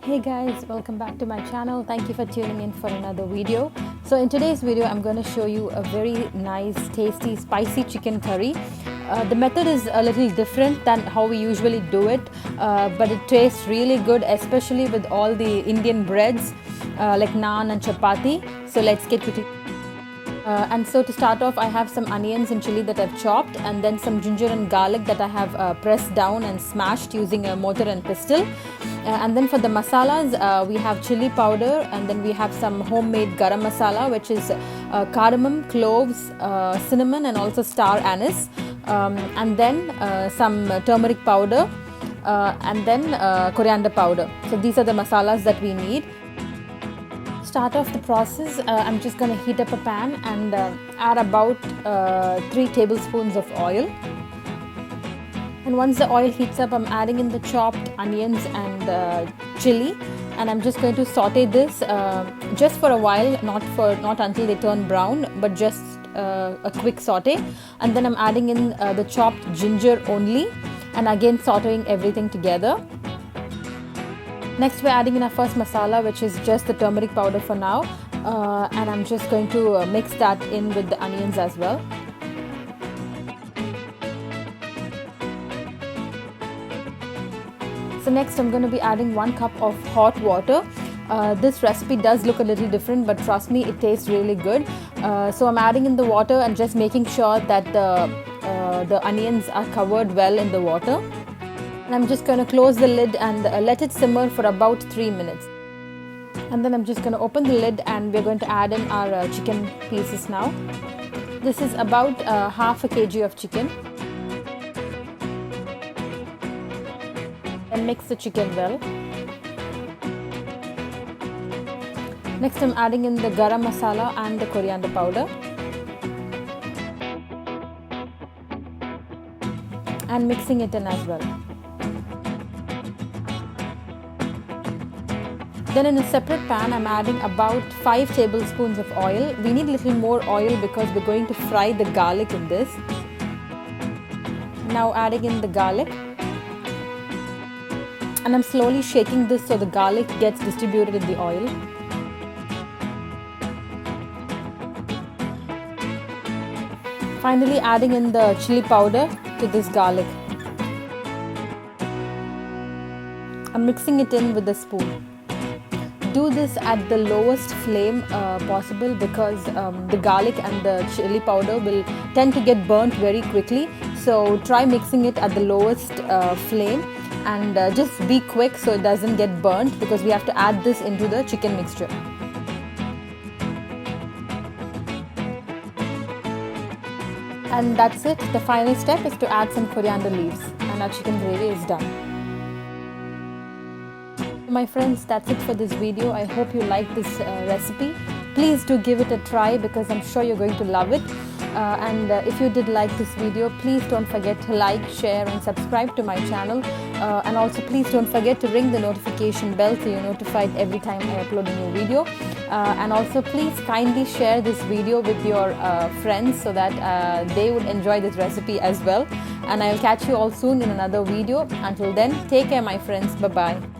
Hey guys, welcome back to my channel. Thank you for tuning in for another video. So in today's video, I'm going to show you a very nice, tasty, spicy chicken curry. The method is a little different than how we usually do it, but it tastes really good, especially with all the Indian breads like naan and chapati. So let's get to it. And so to start off, I have some onions and chili that I've chopped, and then some ginger and garlic that I have pressed down and smashed using a mortar and pestle. And then for the masalas, we have chili powder, and then we have some homemade garam masala, which is cardamom, cloves, cinnamon, and also star anise. And then some turmeric powder, and then coriander powder. So these are the masalas that we need. Start off the process, I'm just going to heat up a pan and add about 3 tablespoons of oil. And once the oil heats up, I'm adding in the chopped onions and chili, and I'm just going to saute this just for a while, not until they turn brown, but just a quick saute. And then I'm adding in the chopped ginger only, and again sauteing everything together. Next, we're adding in our first masala, which is just the turmeric powder for now, and I'm just going to mix that in with the onions as well. So next, I'm going to be adding 1 cup of hot water. This recipe does look a little different, but trust me, it tastes really good. So I'm adding in the water and just making sure that the onions are covered well in the water. And I'm just going to close the lid and let it simmer for about 3 minutes. And then I'm just going to open the lid and we're going to add in our chicken pieces now. This is about half a kg of chicken. And mix the chicken well. Next, I'm adding in the garam masala and the coriander powder. And mixing it in as well. Then in a separate pan, I'm adding about 5 tablespoons of oil. We need a little more oil because we're going to fry the garlic in this. Now adding in the garlic. And I'm slowly shaking this so the garlic gets distributed in the oil. Finally adding in the chili powder to this garlic. I'm mixing it in with a spoon. Do this at the lowest flame possible because the garlic and the chili powder will tend to get burnt very quickly. So try mixing it at the lowest flame and just be quick so it doesn't get burnt, because we have to add this into the chicken mixture. And that's it. The final step is to add some coriander leaves and our chicken gravy is done. My friends, that's it for this video. I hope you like this recipe. Please do give it a try because I'm sure you're going to love it. And if you did like this video, please don't forget to like, share and subscribe to my channel. And also please don't forget to ring the notification bell so you're notified every time I upload a new video. And also please kindly share this video with your friends so that they would enjoy this recipe as well. And I'll catch you all soon in another video. Until then, take care my friends. Bye-bye.